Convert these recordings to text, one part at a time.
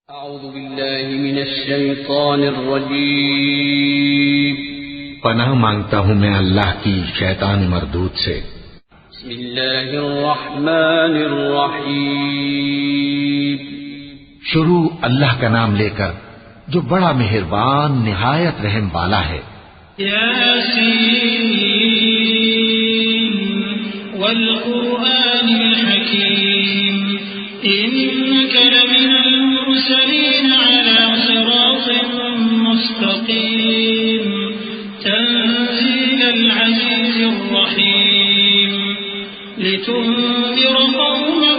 اعوذ باللہ من الشیطان الرجیم پناہ مانگتا ہوں میں اللہ کی شیطان مردود سے۔ بسم اللہ الرحمن الرحیم شروع اللہ کا نام لے کر جو بڑا مہربان نہایت رحم والا ہے۔ یاسین والقرآن الحکیم انک لمن المرسلین علی صراط مستقیم تنزیل العزیز الرحیم لتنذر قوما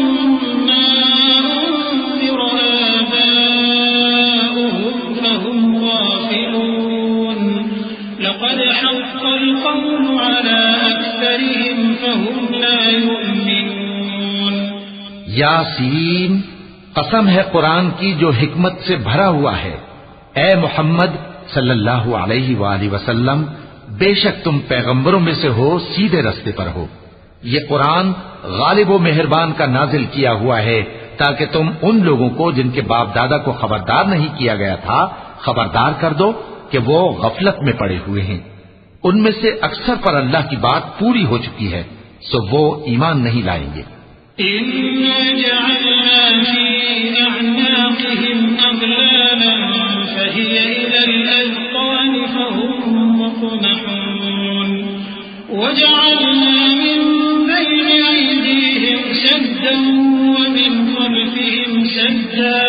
ما انذر آباؤهم فهم غافلون لقد حق القول على أكثرهم فهم لا يؤمنون۔ یاسین، قسم ہے قرآن کی جو حکمت سے بھرا ہوا ہے۔ اے محمد صلی اللہ علیہ وآلہ وسلم، بے شک تم پیغمبروں میں سے ہو، سیدھے رستے پر ہو۔ یہ قرآن غالب و مہربان کا نازل کیا ہوا ہے تاکہ تم ان لوگوں کو جن کے باپ دادا کو خبردار نہیں کیا گیا تھا خبردار کر دو کہ وہ غفلت میں پڑے ہوئے ہیں۔ ان میں سے اکثر پر اللہ کی بات پوری ہو چکی ہے، سو وہ ایمان نہیں لائیں گے۔ إِنَّا جَعَلْنَا فِي أَعْنَاقِهِمْ أَغْلَالًا فَهِيَ إِلَى الْأَذْقَانِ فَهُمْ مُقْمَحُونَ وَجَعَلْنَا مِنْ بَيْنِ أَيْدِيهِمْ سَدًّا وَمِنْ خَلْفِهِمْ سَدًّا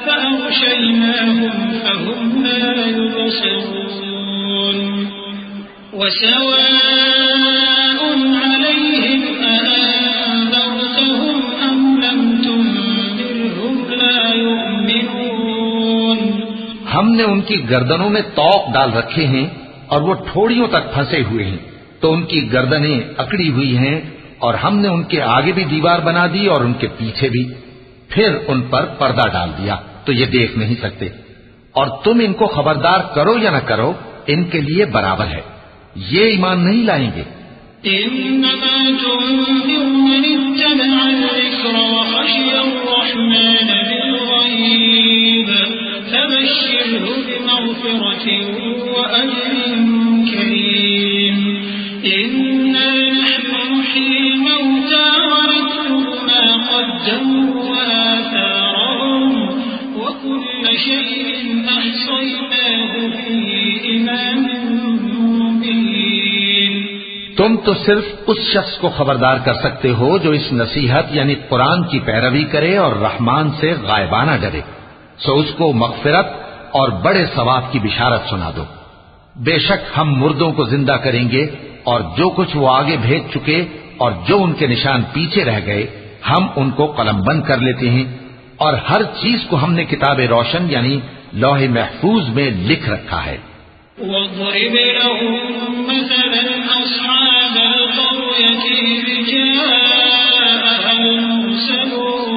فَأَغْشَيْنَاهُمْ فَهُمْ لَا يُبْصِرُونَ وَسَوَاءٌ عَلَيْهِمْ أَأَنذَرْتَهُمْ أَمْ لَمْ تُنذِرْهُمْ لَا يُؤْمِنُونَ۔ ہم نے ان کی گردنوں میں طوق ڈال رکھے ہیں اور وہ ٹھوڑیوں تک پھنسے ہوئے ہیں، تو ان کی گردنیں اکڑی ہوئی ہیں، اور ہم نے ان کے آگے بھی دیوار بنا دی اور ان کے پیچھے بھی، پھر ان پر پردہ ڈال دیا تو یہ دیکھ نہیں سکتے، اور تم ان کو خبردار کرو یا نہ کرو ان کے لیے برابر ہے، یہ ایمان نہیں لائیں گے۔ إنما تنذر من اتبع الذكر وخشي الرحمن بالغيب فبشره بمغفرة وأجر كريم إنا نحن نحيي الموتى ونكتب ما قدموا وآثارهم وكل شيء أحصيناه في إمام مبين۔ تم تو صرف اس شخص کو خبردار کر سکتے ہو جو اس نصیحت یعنی قرآن کی پیروی کرے اور رحمان سے غائبانہ ڈرے، سو اس کو مغفرت اور بڑے ثواب کی بشارت سنا دو۔ بے شک ہم مردوں کو زندہ کریں گے، اور جو کچھ وہ آگے بھیج چکے اور جو ان کے نشان پیچھے رہ گئے ہم ان کو قلم بند کر لیتے ہیں، اور ہر چیز کو ہم نے کتاب روشن یعنی لوح محفوظ میں لکھ رکھا ہے۔ واضرب لهم مثلا أصحاب القرية إذ جاءها المرسلون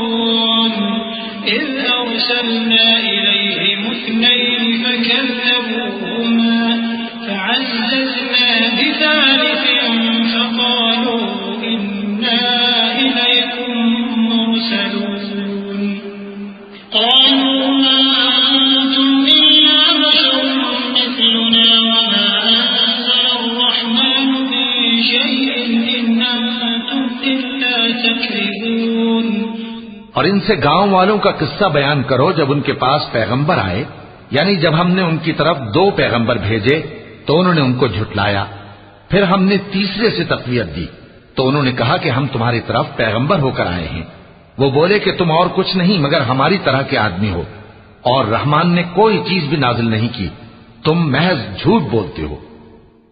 إذ أرسلنا إليهم اثنين فكذبوهما فعززنا بثالث فقالوا إنا إليكم مرسلون قالوا ما أنتم إلا بشر مثلنا وما أنزل الرحمن من شيء إن أنتم إلا تكذبون۔ اور ان سے گاؤں والوں کا قصہ بیان کرو جب ان کے پاس پیغمبر آئے، یعنی جب ہم نے ان کی طرف 2 پیغمبر بھیجے تو انہوں نے ان کو جھٹلایا، پھر ہم نے تیسرے سے تقویت دی تو انہوں نے کہا کہ ہم تمہاری طرف پیغمبر ہو کر آئے ہیں۔ وہ بولے کہ تم اور کچھ نہیں مگر ہماری طرح کے آدمی ہو، اور رحمان نے کوئی چیز بھی نازل نہیں کی، تم محض جھوٹ بولتے ہو۔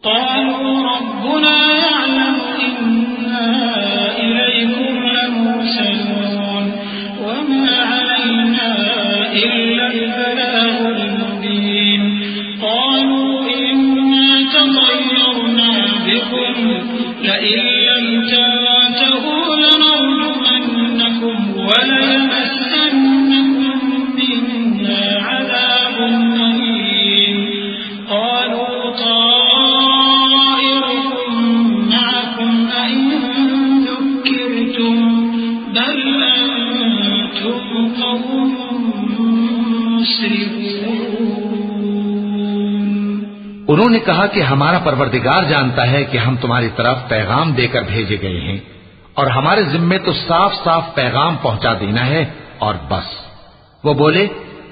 قالوا ربنا يعلم إنا إليكم لمرسلون وما علينا إلا البلاغ المبين قالوا إنا تطيرنا بكم لئن لم تنتهوا لنرجمنكم وليمسنكم منا عذاب أليم قالوا طائركم معكم أئن انہوں نے کہا کہ ہمارا پروردگار جانتا ہے کہ ہم تمہاری طرف پیغام دے کر بھیجے گئے ہیں اور ہمارے ذمے تو صاف صاف پیغام پہنچا دینا ہے اور بس۔ وہ بولے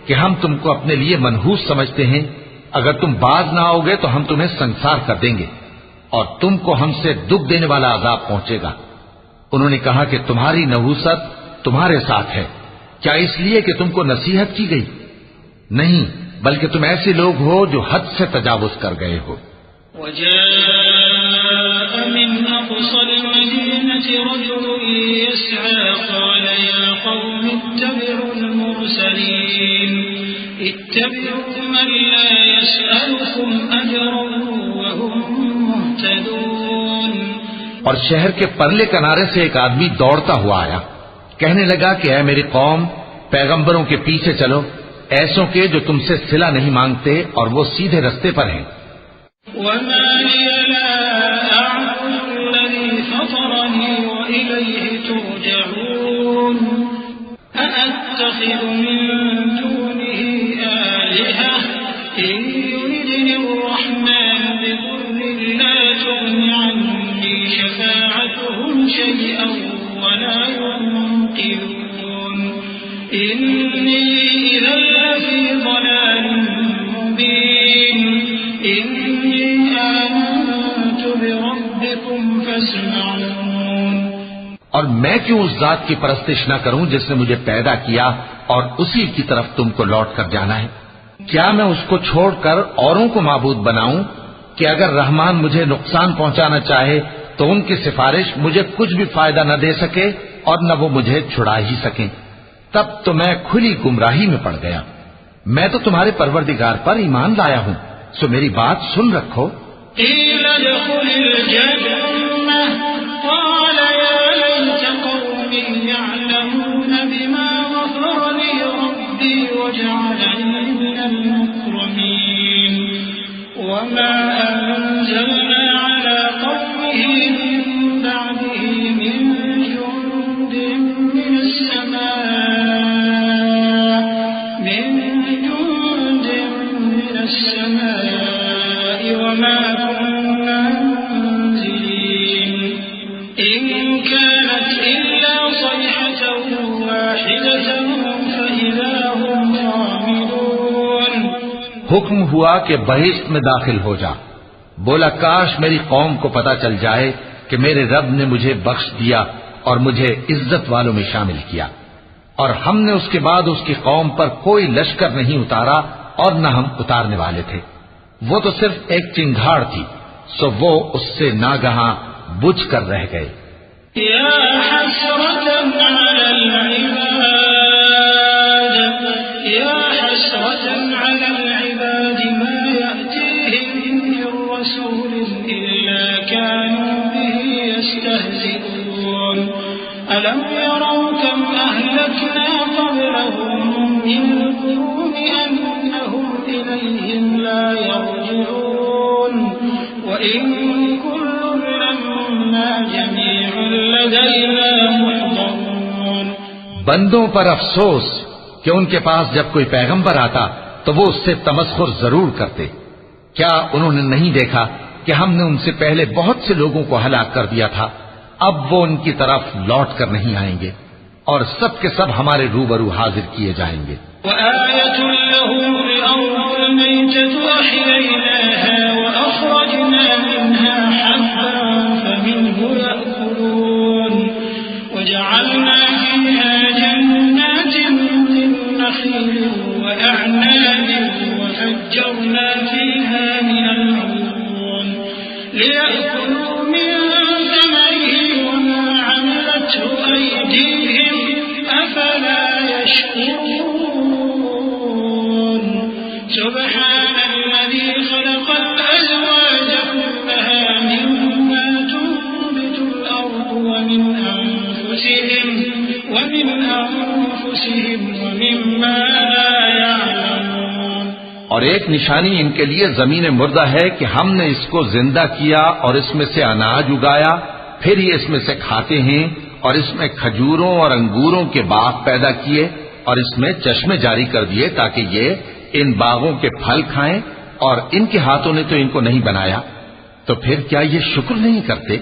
کہ ہم تم کو اپنے لیے منحوس سمجھتے ہیں، اگر تم باز نہ آؤ گے تو ہم تمہیں سنسار کر دیں گے اور تم کو ہم سے دکھ دینے والا عذاب پہنچے گا۔ انہوں نے کہا کہ تمہاری نحوست تمہارے ساتھ ہے، کیا اس لیے کہ تم کو نصیحت کی گئی؟ نہیں، بلکہ تم ایسے لوگ ہو جو حد سے تجاوز کر گئے ہو۔ وجاء من أقصى المدينة رجل يسعى قال يا قوم اتبعوا المرسلين اتبعوا من لا يسألكم أجرا وهم مهتدون۔ اور شہر کے پرلے کنارے سے ایک آدمی دوڑتا ہوا آیا، کہنے لگا کہ اے میری قوم، پیغمبروں کے پیچھے چلو، ایسوں کے جو تم سے صلہ نہیں مانگتے اور وہ سیدھے رستے پر ہیں۔ وما لي لا أعبد الذي فطرني وإليه ترجعون أأتخذ من دونه آلهة إن يردني الرحمن بضر لا تغن عني شفاعتهم شيئا ولا ينقذون إني إذا لفي ضلال مبين إني آمنت بربكم فاسمعون۔ اور میں کیوں اس ذات کی پرستش نہ کروں جس نے مجھے پیدا کیا اور اسی کی طرف تم کو لوٹ کر جانا ہے؟ کیا میں اس کو چھوڑ کر اوروں کو معبود بناؤں کہ اگر رحمان مجھے نقصان پہنچانا چاہے تو ان کی سفارش مجھے کچھ بھی فائدہ نہ دے سکے اور نہ وہ مجھے چھڑا ہی سکیں؟ تب تو میں کھلی گمراہی میں پڑ گیا۔ میں تو تمہارے پروردگار پر ایمان لایا ہوں، سو میری بات سن رکھو۔ قیل ادخل الجنة قال يا ليت قومي يعلمون بما غفر لي ربي وجعلني من المكرمين وما أنزلنا على قومه من بعده من جند من السماء وما كنا منزلين إن كانت إلا صيحة واحدة فإذا هم خامدون۔ حکم ہوا کہ بہشت میں داخل ہو جا۔ بولا کاش میری قوم کو پتا چل جائے کہ میرے رب نے مجھے بخش دیا اور مجھے عزت والوں میں شامل کیا، اور ہم نے اس کے بعد اس کی قوم پر کوئی لشکر نہیں اتارا اور نہ ہم اتارنے والے تھے۔ وہ تو صرف ایک چنگھاڑ تھی، سو وہ اس سے ناگہاں بجھ کر رہ گئے۔ یا حسرة على العباد یا حسرة على العباد ما يأتيهم من رسول إلا كانوا به يستهزئون ألم يروا كم أهلكنا قبلهم من القرون أنهم إليهم لا يرجعون وإن كل لما جميع لدينا محضرون۔ بندوں پر افسوس کہ ان کے پاس جب کوئی پیغمبر آتا تو وہ اس سے تمسخر ضرور کرتے۔ کیا انہوں نے نہیں دیکھا کہ ہم نے ان سے پہلے بہت سے لوگوں کو ہلاک کر دیا تھا؟ اب وہ ان کی طرف لوٹ کر نہیں آئیں گے اور سب کے سب ہمارے روبرو حاضر کیے جائیں گے۔ وآية لهم الأرض الميتة أحييناها وأخرجنا منها حبا فمنه يأكلون وجعلنا فيها جنات من نخيل وأعناب وفجرنا فيها من العيون ليأكلوا من ثمره وما عملته أيديهم أفلا يشكرون سبحان الذي خلق الأزواج كلها مما تنبت الأرض ومن أنفسهم ومما لا يعلمون۔ اور ایک نشانی ان کے لیے زمین مردہ ہے کہ ہم نے اس کو زندہ کیا اور اس میں سے اناج اگایا، پھر یہ اس میں سے کھاتے ہیں، اور اس میں کھجوروں اور انگوروں کے باغ پیدا کیے اور اس میں چشمے جاری کر دیے تاکہ یہ ان باغوں کے پھل کھائیں، اور ان کے ہاتھوں نے تو ان کو نہیں بنایا، تو پھر کیا یہ شکر نہیں کرتے؟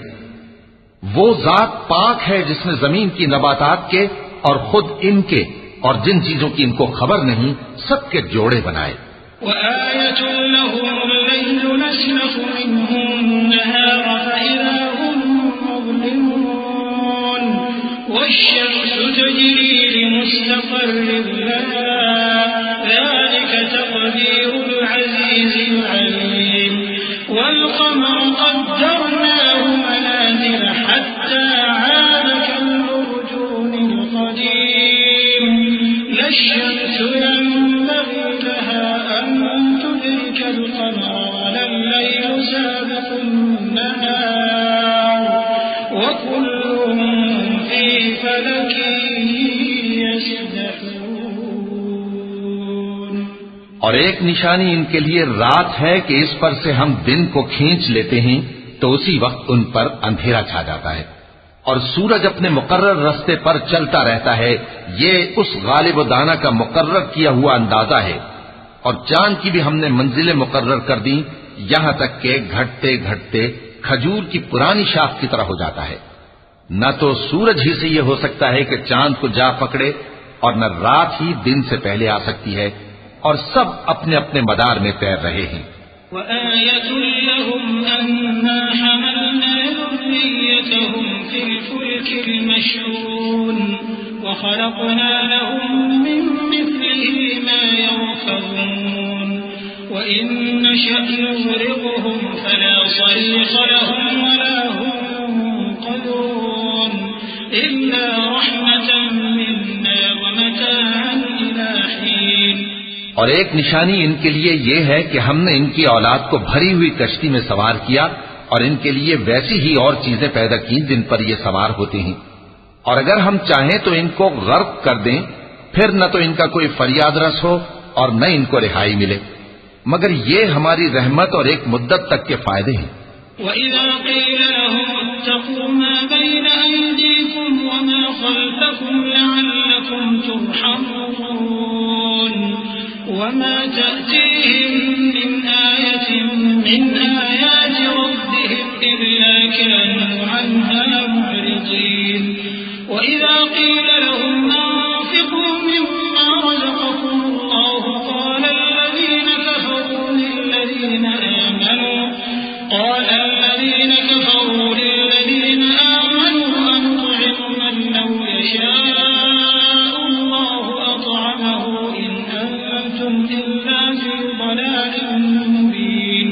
وہ ذات پاک ہے جس نے زمین کی نباتات کے اور خود ان کے اور جن چیزوں کی ان کو خبر نہیں سب کے جوڑے بنائے۔ وآية لهم الليل نسلخ منه النهار فإذا هم مظلمون والشمس تجري لمستقر لها ذلك تقدير العزيز العليم والقمر قدرناه منازل حتى عاد كالأرجون القديم لا الشمس ينبغي لها أن تدرك القمر ولا الليل سابق النهار وكل في فلك يسبحون۔ اور ایک نشانی ان کے لیے رات ہے کہ اس پر سے ہم دن کو کھینچ لیتے ہیں تو اسی وقت ان پر اندھیرا چھا جاتا ہے، اور سورج اپنے مقرر رستے پر چلتا رہتا ہے، یہ اس غالب و دانا کا مقرر کیا ہوا اندازہ ہے۔ اور چاند کی بھی ہم نے منزلیں مقرر کر دی، یہاں تک کہ گھٹتے گھٹتے کھجور کی پرانی شاخ کی طرح ہو جاتا ہے۔ نہ تو سورج ہی سے یہ ہو سکتا ہے کہ چاند کو جا پکڑے، اور نہ رات ہی دن سے پہلے آ سکتی ہے، اور سب اپنے اپنے مدار میں تیر رہے ہیں۔ وآية لهم أنا حملنا ذريتهم في الفلك المشحون وخلقنا لهم من مثله ما يركبون وإن نشأ نغرقهم فلا صريخ لهم ولا هم ينقذون إلا رحمة منا ومتاعا إلى حين۔ اور ایک نشانی ان کے لیے یہ ہے کہ ہم نے ان کی اولاد کو بھری ہوئی کشتی میں سوار کیا، اور ان کے لیے ویسی ہی اور چیزیں پیدا کی جن پر یہ سوار ہوتے ہیں، اور اگر ہم چاہیں تو ان کو غرق کر دیں، پھر نہ تو ان کا کوئی فریاد رس ہو اور نہ ان کو رہائی ملے، مگر یہ ہماری رحمت اور ایک مدت تک کے فائدے ہیں۔ وَإِذَا قِيلَ لَهُمُ اتَّقُوا مَا بَيْنَ أَيْدِيكُمْ وَمَا خَلْفَكُمْ لَعَلَّكُمْ تُرْحَمُونَ وَمَا تَأْتِيهِمْ مِنْ آيَةٍ مِنْ آيَاتِ رَبِّهِمْ إِلَّا كَانُوا عَنْهَا مُعْرِضِينَ وَإِذَا قِيلَ لَهُمْ أَنفِقُوا مِمَّا رَزَقَكُمُ اللَّهُ قَالَ الَّذِينَ كَفَرُوا لِلَّذِينَ آمَنُوا أَنُطْعِمُ مَن لَّوْ يَشَاءُ اللَّهُ أَطْعَمَهُ إِنْ أَنتُمْ إِلَّا فِي ضَلَالٍ مُّبِينٍ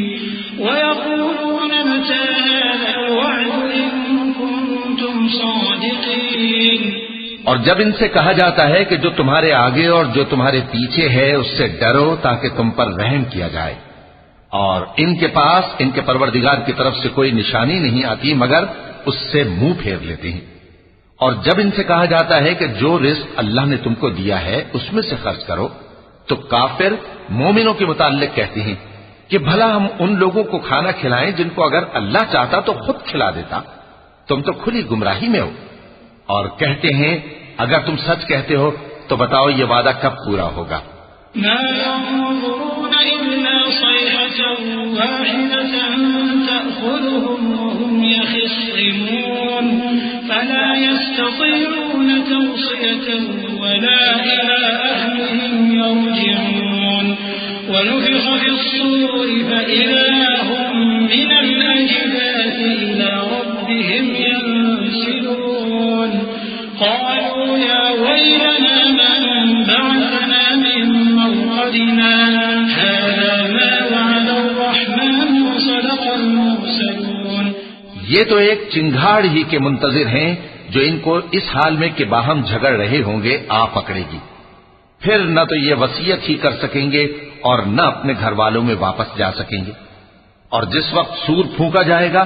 وَيَقُولُونَ مَتَىٰ هَٰذَا الْوَعْدُ إِن كُنتُمْ صَادِقِينَ۔ اور جب ان سے کہا جاتا ہے کہ جو تمہارے آگے اور جو تمہارے پیچھے ہے اس سے ڈرو تاکہ تم پر رحم کیا جائے، اور ان کے پاس ان کے پروردگار کی طرف سے کوئی نشانی نہیں آتی مگر اس سے منہ پھیر لیتے ہیں، اور جب ان سے کہا جاتا ہے کہ جو رزق اللہ نے تم کو دیا ہے اس میں سے خرچ کرو، تو کافر مومنوں کے متعلق کہتے ہیں کہ بھلا ہم ان لوگوں کو کھانا کھلائیں جن کو اگر اللہ چاہتا تو خود کھلا دیتا، تم تو کھلی گمراہی میں ہو۔ اور کہتے ہیں اگر تم سچ کہتے ہو تو بتاؤ یہ وعدہ کب پورا ہوگا؟ ما ينظرون إلا صيحة واحدة تأخذهم وهم يخصمون فلا يستطيعون توصية ولا إلى أهلهم يرجعون ونفخ في الصور فإذا هم من الأجداث إلى ربهم ينسلون قالوا يا ويلنا من بعثنا من مرقدنا هذا ما وعد الرحمن وصدق المرسلون۔ یہ تو ایک چنگھاڑ ہی کے منتظر ہیں جو ان کو اس حال میں کہ باہم جھگڑ رہے ہوں گے آ پکڑے گی، پھر نہ تو یہ وصیت ہی کر سکیں گے اور نہ اپنے گھر والوں میں واپس جا سکیں گے، اور جس وقت سور پھونکا جائے گا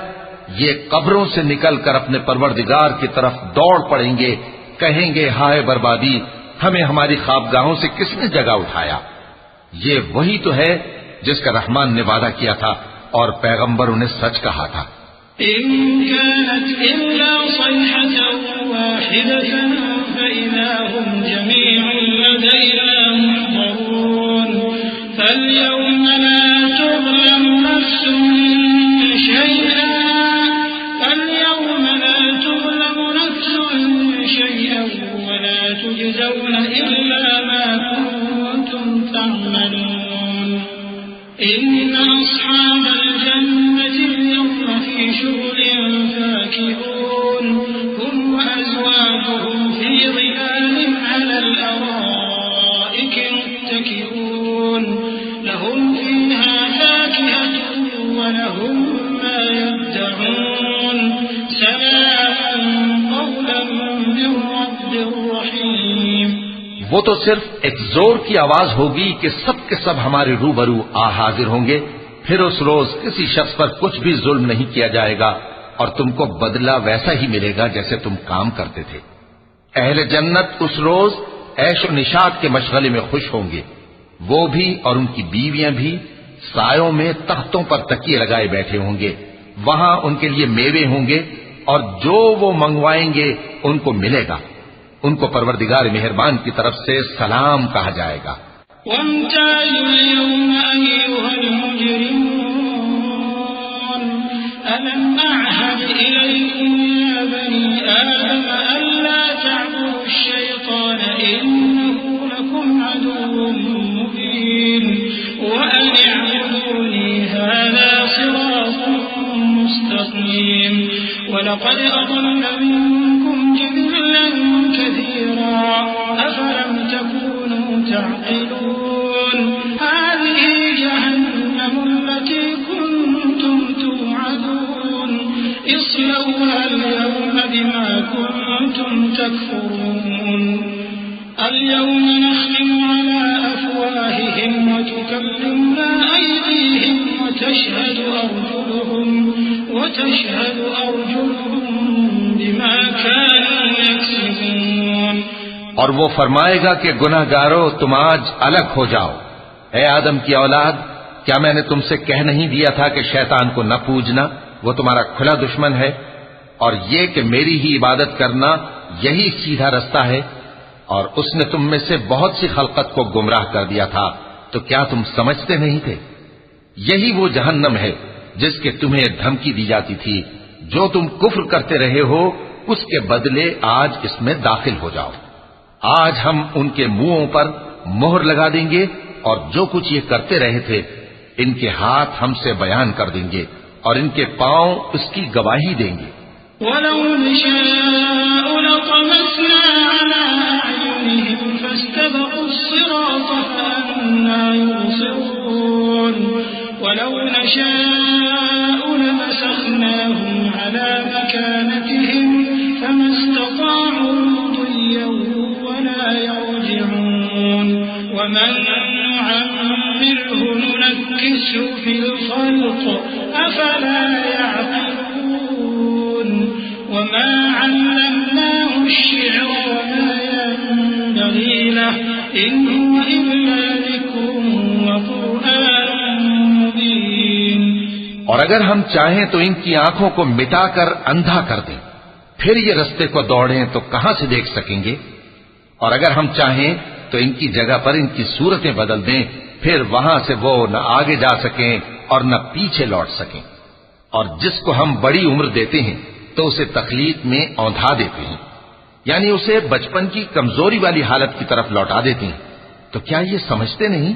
یہ قبروں سے نکل کر اپنے پروردگار کی طرف دوڑ پڑیں گے، کہیں گے ہائے بربادی، ہمیں ہماری خوابگاہوں سے کس نے جگہ اٹھایا۔ یہ وہی تو ہے جس کا رحمان نے وعدہ کیا تھا اور پیغمبروں نے سچ کہا تھا۔ إن كانت إلا صيحة واحدة فإذا هم جميع لدينا محضرون فاليوم لا وہ تو صرف ایک زور کی آواز ہوگی کہ سب کے سب ہمارے روبرو آ حاضر ہوں گے. پھر اس روز کسی شخص پر کچھ بھی ظلم نہیں کیا جائے گا اور تم کو بدلہ ویسا ہی ملے گا جیسے تم کام کرتے تھے. اہل جنت اس روز عیش و نشاط کے مشغلے میں خوش ہوں گے. وہ بھی اور ان کی بیویاں بھی سایوں میں تختوں پر تکیے لگائے بیٹھے ہوں گے. وہاں ان کے لیے میوے ہوں گے اور جو وہ منگوائیں گے ان کو ملے گا. ان کو پروردگار مہربان کی طرف سے سلام کہا جائے گا. وامتازوا اليوم أيها المجرمون ألم أعهد إليكم يا بني آدم ألا تعبدوا الشيطان إنه لكم عدو مبين وأن اعبدوني هذا صراط مستقيم ولقد أضل منكم جبلا كثيرا أفلم تكونوا تعقلون هذه جهنم التي كنتم توعدون اصلوها اليوم بما كنتم تكفرون اليوم نختم على أفواههم وتكلمنا أيديهم وتشهد أرجلهم بما كانوا يكسبون. اور وہ فرمائے گا کہ گناہگارو تم آج الگ ہو جاؤ. اے آدم کی اولاد، کیا میں نے تم سے کہہ نہیں دیا تھا کہ شیطان کو نہ پوجنا، وہ تمہارا کھلا دشمن ہے، اور یہ کہ میری ہی عبادت کرنا یہی سیدھا رستہ ہے. اور اس نے تم میں سے بہت سی خلقت کو گمراہ کر دیا تھا، تو کیا تم سمجھتے نہیں تھے؟ یہی وہ جہنم ہے جس کے تمہیں دھمکی دی جاتی تھی. جو تم کفر کرتے رہے ہو اس کے بدلے آج اس میں داخل ہو جاؤ. آج ہم ان کے منہوں پر مہر لگا دیں گے اور جو کچھ یہ کرتے رہے تھے ان کے ہاتھ ہم سے بیان کر دیں گے اور ان کے پاؤں اس کی گواہی دیں گے. وَلَوْ نَشَاءُ لَطَمَسْنَا عَلَىٰ أَعْيُنِهِمْ فَاسْتَبَقُوا الصِّرَاطَ فَأَنَّىٰ يُبْصِرُونَ وَلَوْ نَشَاءُ لَمَسَخْنَاهُمْ عَلَىٰ مَكَانَتِهِمْ فَمَا اسْتَطَاعُوا مُضِيًّا وَلَا يَرْجِعُونَ وَمَن نُّعَمِّرْهُ نُنَكِّسْهُ فِي الْخَلْقِ أَفَلَا يَعْقِلُونَ وَمَا عَلَّمْنَاهُ الشِّعْرَ وَمَا يَنبَغِي لَهُ إِنْ هُوَ إِلَّا ذِكْرٌ وَقُرْآنٌ مُّبِينٌ. اور اگر ہم چاہیں تو ان کی آنکھوں کو مٹا کر اندھا کر دیں، پھر یہ رستے کو دوڑیں تو کہاں سے دیکھ سکیں گے؟ اور اگر ہم چاہیں تو ان کی جگہ پر ان کی صورتیں بدل دیں، پھر وہاں سے وہ نہ آگے جا سکیں اور نہ پیچھے لوٹ سکیں. اور جس کو ہم بڑی عمر دیتے ہیں تو اسے تخلیق میں اوندھا دیتے ہیں، یعنی اسے بچپن کی کمزوری والی حالت کی طرف لوٹا دیتے ہیں. تو کیا یہ سمجھتے نہیں؟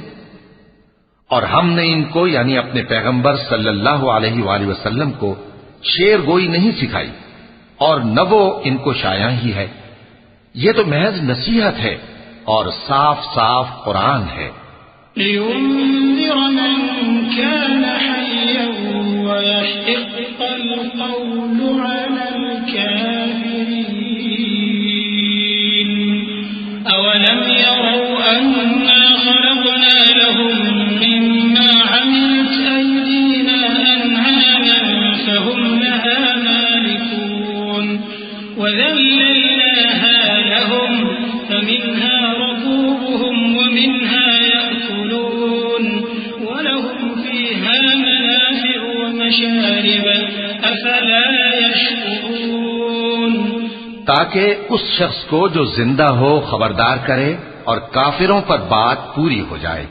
اور ہم نے ان کو یعنی اپنے پیغمبر صلی اللہ علیہ وآلہ وسلم کو شعر گوئی نہیں سکھائی اور نہ وہ ان کو شایع ہی ہے. یہ تو محض نصیحت ہے اور صاف صاف قرآن ہے. لِيُنذِرَ مَن كَانَ حَيًّا وَيَحِقَّ الْقَوْلُ عَلَى الْكَافِرِينَ أَوَلَمْ يَرَوْا أَنَّا خَلَقْنَا لَهُم مِّمَّا عَمِلَتْ أَيْدِينَا أَنْعَامًا فَهُمْ لَهَا مَالِكُونَ وَذَلَّلْنَاهَا لَهُمْ فَمِنْهَا رَكُوبُهُمْ وَمِنْهَا يَأْكُلُونَ وَلَهُمْ فِيهَا مَنَافِعُ وَمَشَارِبُ أَفَلَا يَشْكُرُونَ. تاکہ اس شخص کو جو زندہ ہو خبردار کرے اور کافروں پر بات پوری ہو جائے.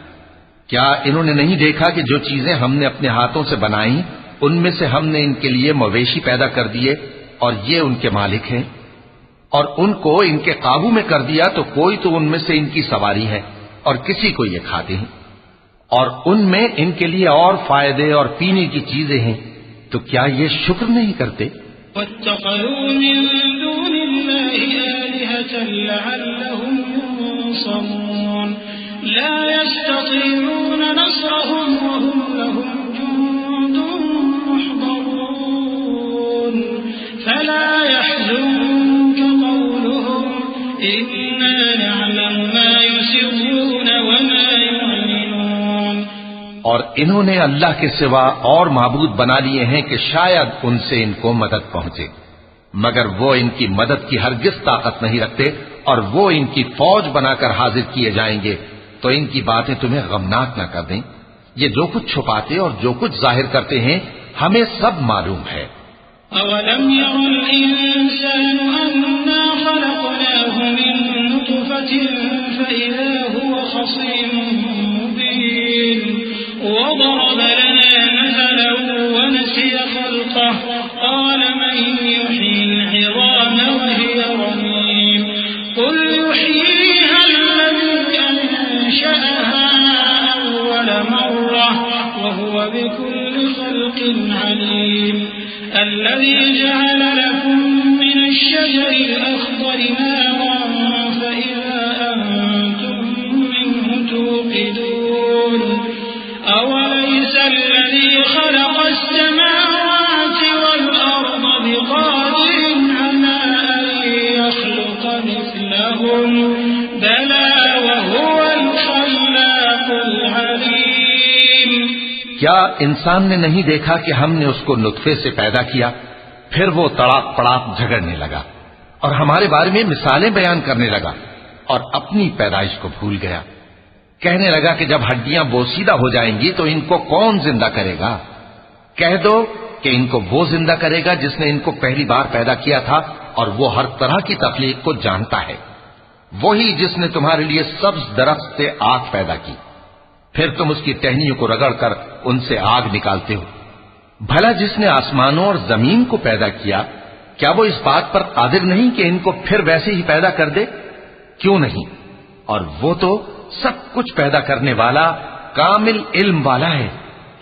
کیا انہوں نے نہیں دیکھا کہ جو چیزیں ہم نے اپنے ہاتھوں سے بنائیں ان میں سے ہم نے ان کے لیے مویشی پیدا کر دیے اور یہ ان کے مالک ہیں، اور ان کو ان کے قابو میں کر دیا تو کوئی تو ان میں سے ان کی سواری ہے اور کسی کو یہ کھاتے ہیں، اور ان میں ان کے لیے اور فائدے اور پینے کی چیزیں ہیں. تو کیا یہ شکر نہیں کرتے؟ وَاتَّخَذُوا مِن دُونِ اللَّهِ آلِهَةً لَّعَلَّهُمْ يُنصَرُونَ لَا يَسْتَطِيعُونَ نَصْرَهُمْ وَهُمْ لَهُمْ جُندٌ مُّحْضَرُونَ فَلَا يَحْزُنكَ قَوْلُهُمْ إِنَّا نَعْلَمُ مَا اور انہوں نے اللہ کے سوا اور معبود بنا لیے ہیں کہ شاید ان سے ان کو مدد پہنچے، مگر وہ ان کی مدد کی ہرگز طاقت نہیں رکھتے، اور وہ ان کی فوج بنا کر حاضر کیے جائیں گے تو ان کی باتیں تمہیں غمناک نہ کر دیں۔ یہ جو کچھ چھپاتے اور جو کچھ ظاہر کرتے ہیں ہمیں سب معلوم ہے۔ أَوَلَمْ يَرَ الْإِنسَانُ أَنَّا خَلَقْنَاهُ مِن نُّطْفَةٍ فَإِذَا هُوَ خَصِيمٌ مُّبِينٌ وَضَرَبَ لَنَا مَثَلًا وَنَسِيَ خَلْقَهُ قَالَ مَن يُحْيِي الْعِظَامَ وَهِيَ رَمِيمٌ قُلْ يُحْيِيهَا الَّذِي أَنشَأَهَا أَوَّلَ مَرَّةٍ وَهُوَ بِكُلِّ خَلْقٍ عَلِيمٌ الذي جعل لكم من الشجر الأخضر نارا فإذا أنتم منه توقدون أوليس الذي خلق السماوات والأرض بقادر على أن يخلق مثلهم بلى وهو الخلاق العليم۔ کیا انسان نے نہیں دیکھا کہ ہم نے اس کو نطفے سے پیدا کیا، پھر وہ تڑاک پڑاک جھگڑنے لگا اور ہمارے بارے میں مثالیں بیان کرنے لگا اور اپنی پیدائش کو بھول گیا۔ کہنے لگا کہ جب ہڈیاں بوسیدہ ہو جائیں گی تو ان کو کون زندہ کرے گا؟ کہہ دو کہ ان کو وہ زندہ کرے گا جس نے ان کو پہلی بار پیدا کیا تھا، اور وہ ہر طرح کی تخلیق کو جانتا ہے۔ وہی جس نے تمہارے لیے سبز درخت سے آگ پیدا کی، پھر تم اس کی ٹہنیوں کو رگڑ کر ان سے آگ نکالتے ہو۔ بھلا جس نے آسمانوں اور زمین کو پیدا کیا، کیا وہ اس بات پر قادر نہیں کہ ان کو پھر ویسے ہی پیدا کر دے؟ کیوں نہیں؟ اور وہ تو سب کچھ پیدا کرنے والا، کامل علم والا ہے۔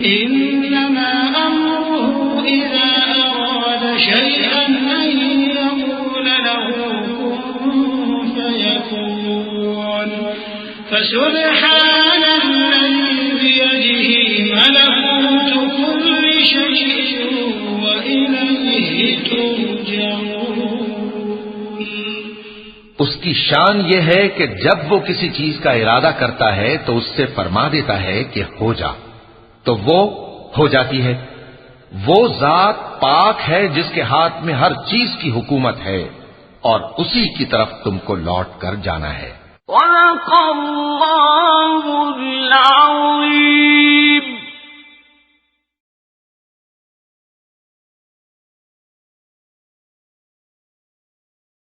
إنما أمره إذا أراد شيئا أن يقول له كن فيكون فسبحان الذي بيده ملكوت كل شيء وإليه ترجعون۔ اس کی شان یہ ہے کہ جب وہ کسی چیز کا ارادہ کرتا ہے تو اس سے فرما دیتا ہے کہ ہو جا، تو وہ ہو جاتی ہے۔ وہ ذات پاک ہے جس کے ہاتھ میں ہر چیز کی حکومت ہے، اور اسی کی طرف تم کو لوٹ کر جانا ہے۔ صدق اللہ